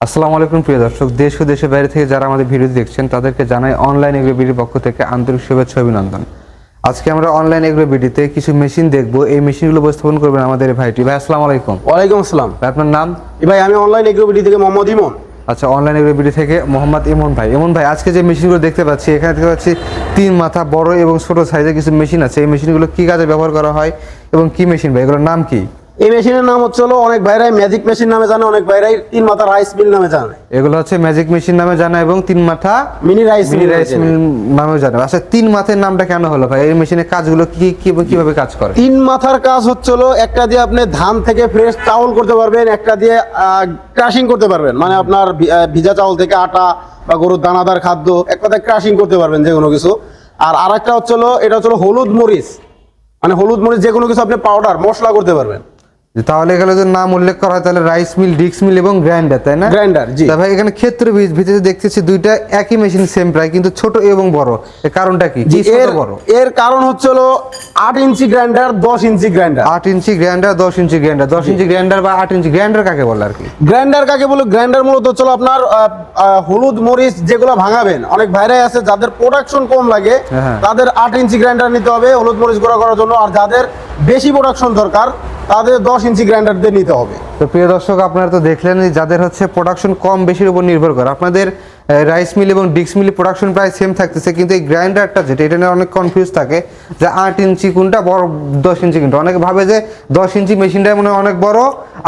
আসসালামু আলাইকুম প্রিয় দর্শক, দেশ ও দেশের বাইরে থেকে যারা আমাদের ভিডিও দেখছেন তাদেরকে জানাই অনলাইন এগ্রো বিডির পক্ষ থেকে আন্তরিক শুভেচ্ছা অভিনন্দন। আজকে আমরা অনলাইন এগ্রো বিডিতে কিছু মেশিন দেখব। এই মেশিনগুলো উপস্থাপন করবেন আমাদের এই ভাইটি। ভাই আসসালামু আলাইকুম। ওয়ালাইকুম আসসালাম। ভাই আপনার নাম? ভাই আমি অনলাইন এগ্রোবিডি থেকে মোহাম্মদ ইমন। আচ্ছা, অনলাইন এগ্রো বিডি থেকে মোহাম্মদ ইমন ভাই। ইমন ভাই, আজকে যে মেশিনগুলো দেখতে পাচ্ছি, এখানে দেখতে পাচ্ছি 3 মাথা বড় এবং ছোট সাইজের কিছু মেশিন আছে। এই মেশিনগুলো কি কাজে ব্যবহার করা হয় এবং কি মেশিন ভাই, এগুলোর নাম কি? এই মেশিনের নাম হচ্ছে অনেক ভাইরাই ম্যাজিক মেশিন নামে জানে, অনেক ভাইরাই 3 মাথা রাইস মিল নামে জানে। এগুলো হচ্ছে ম্যাজিক মেশিন নামে জানা এবং 3 মাথা মিনি রাইস মিল নামেও জানা। আচ্ছা, 3 মাথার নামটা কেন হলো ভাই? এই মেশিনের কাজগুলো কিভাবে কাজ করে? 3 মাথার কাজ হচ্ছে একটা দিয়ে আপনি ধান থেকে ফ্রেশ চাউল করতে পারবেন, একটা দিয়ে ক্রাশিং করতে পারবেন, মানে আপনার ভিজা চাউল থেকে আটা বা গরুর দানাদার খাদ্য এক কথায় ক্রাশিং করতে পারবেন যে কোনো কিছু। আর আরেকটা হচ্ছে এটা হচ্ছে হলুদ মরিচ, মানে হলুদ মরিচ যে কোনো কিছু আপনি পাউডার মশলা করতে পারবেন। তাহলে এগুলো যদি নাম উল্লেখ করা হয় তাহলে রাইস মিল, ডিক্স মিল এবং গ্রাইন্ডার, তাই না? গ্রাইন্ডার, জি। তা ভাই, এখানে ক্ষেত্র ভিত্তিতে দেখতেছি দুইটা একই মেশিন সেম প্রায়, কিন্তু ছোট এবং বড়। এর কারণটা কি? এর কারণ হচ্ছে 8 inch grinder, 10 inch grinder. 8 inch grinder, 10 inch grinder. 10 inch grinder বা 8 ইঞ্চি গ্রাইন্ডার কাকে বলে আর কি? গ্রাইন্ডার কাকে বলে? গ্রাইন্ডার মূলত হচ্ছে আপনার হলুদ মরিচ যেগুলো ভাঙাবেন, অনেক ভাইরাই আছে যাদের প্রোডাকশন কম লাগে, তাদের 8 ইঞ্চি গ্রাইন্ডার নিতে হবে হলুদ মরিচ গুঁড়া করার জন্য। আর যাদের বেশি প্রোডাকশন দরকার তাদের 10 ইঞ্চি গ্রাইন্ডার দিয়ে নিতে হবে। তো প্রিয় দর্শক, আপনারা তো দেখলেন যাদের হচ্ছে প্রোডাকশন কম বেশির উপর নির্ভর করে, আপনাদের রাইস মিল এবং ডিক্স মিল প্রোডাকশন প্রায় সেম থাকতেছে, কিন্তু এই গ্রাইন্ডারটা যেটা, এটা নিয়ে অনেক কনফিউজ থাকে যে 8 ইঞ্চি কোনটা বড়, 10 ইঞ্চি কোনটা। অনেকে ভাবে যে 10 ইঞ্চি মেশিনটাই মনে হয় অনেক বড়,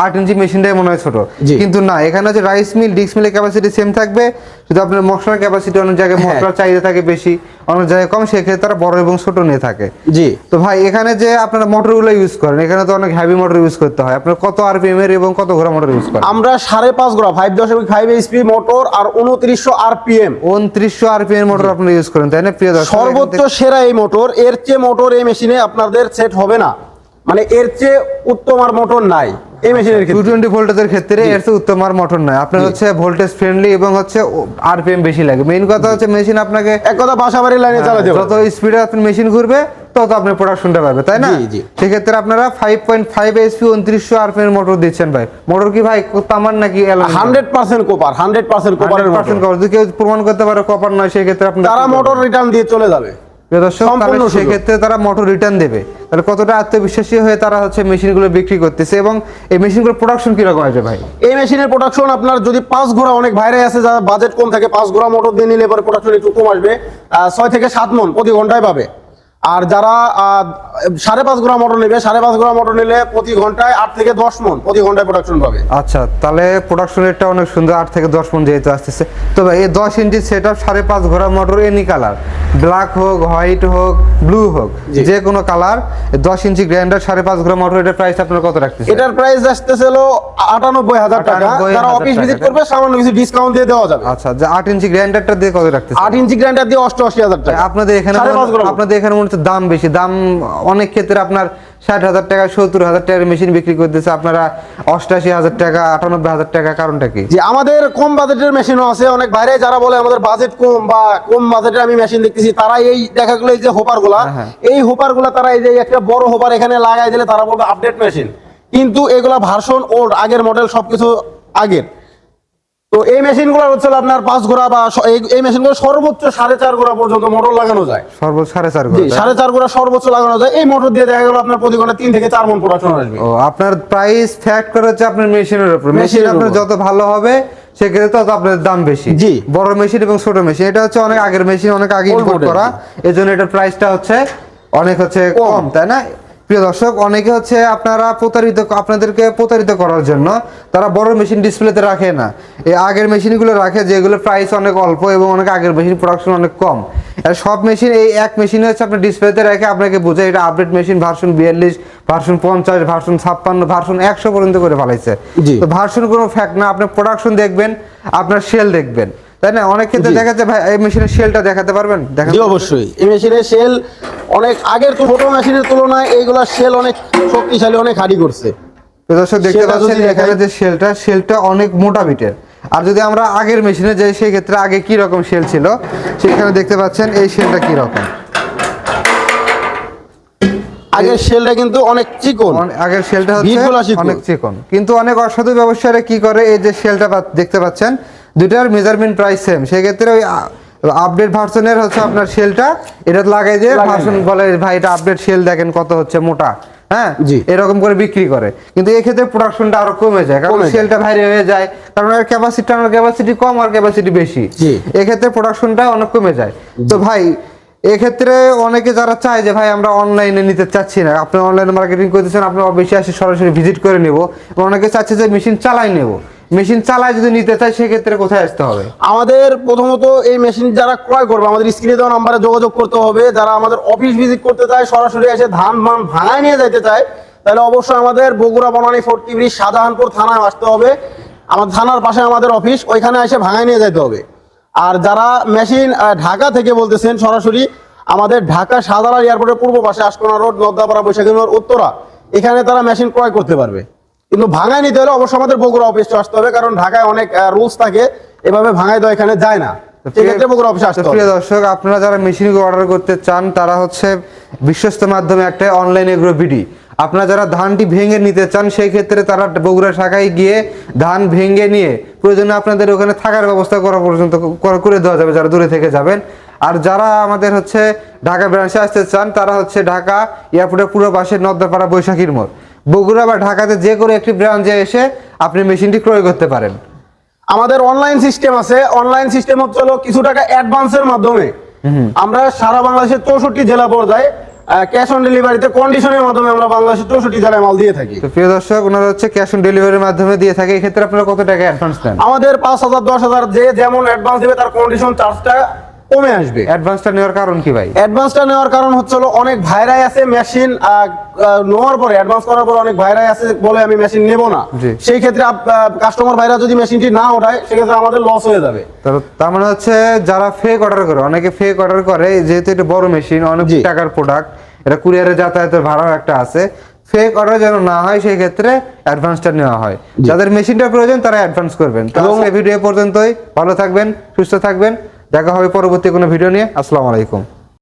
8 ইঞ্চি মেশিনটাই মনে হয় ছোট, কিন্তু না। এখানে হচ্ছে রাইস মিল ডিক্স মিলের ক্যাপাসিটি সেম থাকবে, শুধু আপনার মশলার ক্যাপাসিটি অনেক জায়গায় মশলার চাহিদা থাকে বেশি, অনেক জায়গায় কম, সেক্ষেত্রে তারা বড় এবং ছোট নিয়ে থাকে। জি। তো ভাই, এখানে যে আপনারা মোটরগুলো ইউজ করেন, এখানে তো অনেক হেভি মোটর ইউজ করতে হয়। আপনার কত আরপিএম এর এবং কত ঘোড়া মোটর ইউজ করেন? আমরা 5.5 ঘোড়া 5.5 এইচপি মোটর আর 2900 আরপিএম 2900 আরপিএম মোটর আপনারা ইউজ করেন, তাই না প্রিয় দর্শক? সর্বোচ্চ সেরা এই মোটর। এর চেয়ে মোটর এই মেশিনে আপনাদের সেট হবে না, মানে এর চেয়ে উত্তম আর মোটর নাই এই মেশিনের ক্ষেত্রে। 220 ভোল্টেজের ক্ষেত্রে এর চেয়ে উত্তম আর মোটর নয়। আপনার হচ্ছে ভোল্টেজ ফ্রেন্ডলি এবং হচ্ছে আরপিএম বেশি লাগে। মেইন কথা হচ্ছে মেশিন আপনাকে এক কথা বাসাবাড়ির লাইনে চালাতে হবে। যত স্পিডে আপনার মেশিন ঘুরবে তত আপনি প্রোডাকশনটা পাবে, তাই না? সেক্ষেত্রে আপনারা 5.5 এইচপি 2900 আরপিএম এর মোটর দিচ্ছেন ভাই। মোটর কি ভাই তামার নাকি অ্যালুমিনিয়াম? 100% কপার, 100% কপারের মোটর। যদি কেউ প্রমাণ করতে পারে কপার নয়, সেই ক্ষেত্রে আপনারা তারা মোটর রিটার্ন দিয়ে চলে যাবে। সেক্ষেত্রে তারা মোটর রিটার্ন দেবে। তাহলে কতটা আত্মবিশ্বাসী হয়ে তারা হচ্ছে মেশিনগুলো বিক্রি করতেছে। এবং এই মেশিনগুলোর প্রোডাকশন কিরকম আছে ভাই? এই মেশিনের প্রোডাকশন আপনার যদি 5 ঘোড়া, অনেক ভাইরাই আছে যারা বাজেট কম থাকে, 5 ঘোড়া মোটর দিয়ে নিলে পরে প্রোডাকশন একটু কম আসবে, 6 থেকে 7 মণ প্রতি ঘন্টায় পাবে। আর যারা 5.5 ঘোড়া মোটর নেবে, 5.5 ঘোড়া মোটর নিলে প্রতি ঘন্টায় 8 থেকে 10 মণ প্রতি ঘন্টায় প্রোডাকশন পাবে। আচ্ছা, তাহলে প্রোডাকশন রেটটা অনেক সুন্দর, 8 থেকে 10 মণ যেহেতু আসতেছে। তো ভাই, এই 10 ইঞ্চি সেটআপ 5.5 ঘোড়া মোটর এনি কালার, ব্ল্যাক হোক, হোয়াইট হোক, ব্লু হোক, যে কোনো কালার, 10 ইঞ্চি গ্রাইন্ডার 5.5 ঘোড়া মোটর, এটার প্রাইস আপনারা কত রাখতেছেন? এটার প্রাইস আসতেছে 98,000 টাকা। যারা অফিস ভিজিট করবে সামান্য কিছু ডিসকাউন্ট দিয়ে দেওয়া যাবে। আচ্ছা, যে 8 ইঞ্চি গ্রাইন্ডারটা দিয়ে কত রাখতেছেন? 8 ইঞ্চি গ্রাইন্ডার দিয়ে 88,000 টাকা। আপনাদের এখানে মনে হচ্ছে দাম বেশি। দাম অনেক ক্ষেত্রে আপনার 60,000 টাকা, 70,000 টাকার মেশিন বিক্রি করতেছে আপনারা 88,000 টাকা, 98,000 টাকা। কারণটা কি? যে আমাদের কম বাজেটের মেশিনও আছে। অনেক বাইরে যারা বলে আমাদের বাজেট কম বা কম বাজেটে আমি মেশিন দেখতেছি, তারা এই দেখা গেলো এই যে হোপারগুলা, এই হোপারগুলা তারা এই যে একটা বড় হোপার এখানে লাগাই দিলে তারা বলবে আপডেট মেশিন, কিন্তু এগুলা ভার্সন ওল্ড, আগের মডেল, সবকিছু আগের। তো এই মেশিনগুলো হচ্ছে আপনার 5 ঘোড়া বা এই মেশিনগুলো সর্বোচ্চ 4.5 ঘোড়া পর্যন্ত মোটর লাগানো যায়। সর্বোচ্চ 4.5 ঘোড়া? 4.5 ঘোড়া সর্বোচ্চ লাগানো যায়। এই মোটর দিয়ে দেখা গেল আপনার প্রতি ঘন্টা 3 থেকে 4 মণ প্রোডাকশন আসবে। ও, আপনার প্রাইস ফ্যাক্ট করে হচ্ছে আপনার মেশিনের উপর। মেশিন আপনার যত ভালো হবে সেক্ষেত্রে তত আপনার দাম বেশি। জি। বড় মেশিন এবং ছোট মেশিন, এটা হচ্ছে অনেক আগের মেশিন, অনেক আগে ইম্পোর্ট করা, এজন্য এটার প্রাইসটা হচ্ছে অনেক হচ্ছে কম, তাই না? প্রিয় দর্শক, অনেকে হচ্ছে আপনাদেরকে প্রতারিত করার জন্য তারা বড় মেশিন ডিসপ্লেতে রাখে না, এই আগের মেশিনগুলো রাখে যেগুলো প্রাইস অনেক অল্প এবং অনেক আগের মেশিন, প্রোডাকশন অনেক কম। আর সব মেশিন এই এক মেশিনে হচ্ছে আপনার ডিসপ্লেতে রেখে আপনাকে বোঝায় এটা update machine, version 42, version 50, version 56, version 100 পর্যন্ত করে ফেলাইছে। তো ভার্সন কোনো ফ্যাক্ট না, আপনি প্রোডাকশন দেখবেন, আপনার সেল দেখবেন, তাই না? অনেক ক্ষেত্রে দেখা যায় ভাই, এই মেশিনের সেলটা দেখাতে পারবেন? জি, অবশ্যই। এই মেশিনের সেল অনেক আগের ছোট মেশিনের তুলনায় এইগুলা সেল অনেক শক্তিশালী, অনেক হার্ডি করছে। দর্শক দেখতে পাচ্ছেন এখানে যে সেলটা অনেক মোটা বিটের। আর যদি আমরা আগের মেশিনে যাই, সেই ক্ষেত্রে আগে কি রকম সেল ছিল সেখানে দেখতে পাচ্ছেন এই সেলটা কি রকম। আগের শেলটা কিন্তু অনেক চিকন, আগের শেলটা বিটগুলা হচ্ছে চিকন। অনেক চিকন, কিন্তু অনেক অসাধু ব্যবসায়ীরা কি করে, এই যে শেলটা দেখতে পাচ্ছেন দুইটার মেজারমেন্ট প্রাইস সেম, সেক্ষেত্রে ওই আপডেট ভার্সনের হচ্ছে আপনার শেলটা এটা লাগাই দিয়ে ভার্সন বলে ভাই এটা আপডেট শেল দেখেন কত হচ্ছে মোটা, হ্যাঁ জি। এরকম করে বিক্রি করে, কিন্তু এই ক্ষেত্রে প্রোডাকশনটা আরো কমে যায়, কারণ কমে যায়। শেলটা ভারী হয়ে যায়, কারণ এর ক্যাপাসিটি কম আর ক্যাপাসিটি বেশি, জি। এক্ষেত্রে প্রোডাকশনটা অনেক কমে যায়। তো ভাই এক্ষেত্রে অনেকে যারা চায় যে ভাই আমরা অনলাইনে নিতে চাচ্ছি না, আপনি অনলাইনে মার্কেটিং করতেছেন, আপনি অবশ্যই আসি সরাসরি ভিজিট করে নেব, অনেকে চাচ্ছে যে মেশিন চালাই নেব, মেশিন চালায় যদি নিতে চায় সেক্ষেত্রে কোথায় আসতে হবে? আমাদের প্রথমত এই মেশিন যারা ক্রয় করবে আমাদের স্ক্রিনে দেওয়া নাম্বারে যোগাযোগ করতে হবে। যারা আমাদের অফিস ভিজিট করতে চায়, সরাসরি এসে ধান ভাঙায় নিয়ে যেতে চায়, তাহলে অবশ্যই আমাদের বগুড়া বনানী ফোর্টি ব্রিজ শাহজাহানপুর থানায় আসতে হবে। আমাদের থানার পাশে আমাদের অফিস, ওইখানে এসে ভাঙায় নিয়ে যেতে হবে। আর যারা মেশিন ঢাকা থেকে বলতেছেন, সরাসরি আমাদের ঢাকা শাহজালাল এয়ারপোর্টের পূর্ব পাশে আশকোনা রোড, নদ্দাপাড়া, বৈশাখী রোড, উত্তরা, এখানে তারা মেশিন ক্রয় করতে পারবে। কিন্তু ভাঙায় নিতে হলে অবশ্যই আমাদের বগুড়া অফিসে আসতে হবে, কারণ ঢাকায় অনেক রুলস থাকে, এভাবে ভাঙায় দেওয়া এখানে যায় না, সেক্ষেত্রে বগুড়া অফিসে আসতে হবে। প্রিয় দর্শক, আপনারা যারা মেশিন অর্ডার করতে চান তারা হচ্ছে বিশ্বস্ত মাধ্যমে একটা অনলাইন এগ্রো বিডি, আপনারা যারা ধানটি ভেঙে নিতে চান সেই ক্ষেত্রে তারা বগুড়া শাখায় গিয়ে ধান ভেঙে নিয়ে প্রয়োজনে আপনাদের ওখানে থাকার ব্যবস্থা করা পর্যন্ত করে দেওয়া যাবে যারা দূরে থেকে যাবেন। আর যারা আমাদের হচ্ছে ঢাকা ব্রাঞ্চে আসতে চান তারা হচ্ছে ঢাকা এয়ারপোর্টের পুরো পাশে নদ্দাপাড়া বৈশাখীর মোড়, বগুড়া বা ঢাকাতে যে কোনো একটি ব্রাঞ্চে এসে আপনি মেশিনটি ক্রয় করতে পারেন। আমাদের অনলাইন সিস্টেম আছে, অনলাইন সিস্টেম হচ্ছে হলো কিছু টাকা অ্যাডভান্সের মাধ্যমে আমরা সারা বাংলাদেশের 64 জেলা পর্যায়ে ক্যাশ অন ডেলিভারিতে কন্ডিশনের মাধ্যমে আমরা বাংলাদেশের 64 জেলায় মাল দিয়ে থাকি। তো প্রিয় দর্শক, ওনারা হচ্ছে ক্যাশ অন ডেলিভারির মাধ্যমে দিয়ে থাকে, এই ক্ষেত্রে আপনারা কত টাকা অ্যাডভান্স দেন? আমাদের 5,000 10,000 যে যেমন অ্যাডভান্স দেবে তার কন্ডিশন চার্জটা কমে আসবে। অ্যাডভান্সটা নেওয়ার কারণ কি ভাই? অ্যাডভান্সটা নেওয়ার কারণ হচ্ছে হলো অনেক ভাইরাই আছে মেশিন নেওয়ার পরে, অ্যাডভান্স করার পর অনেক ভাইরাই আছে বলে আমি মেশিন নেব না, জি। সেই ক্ষেত্রে কাস্টমার ভাইরা যদি মেশিনটি না ওঠায় সেক্ষেত্রে আমাদের লস হয়ে যাবে। তার মানে হচ্ছে যারা ফেক অর্ডার করে, অনেকে ফেক অর্ডার করে, যেহেতু এটা বড় মেশিন, অনেক জি। টাকার প্রোডাক্ট, এটা কুরিয়ারে যাতায়াতের ভাড়াও একটা আছে, ফেক অর্ডার যেন না হয় সেই ক্ষেত্রে অ্যাডভান্সটা নেওয়া হয়। যাদের মেশিনটা প্রয়োজন তারা অ্যাডভান্স করবেন। তো এবং আজকে ভিডিও পর্যন্তই, ভালো থাকবেন, সুস্থ থাকবেন, দেখা হবে পরবর্তী কোনো ভিডিও নিয়ে। আসসালামু আলাইকুম।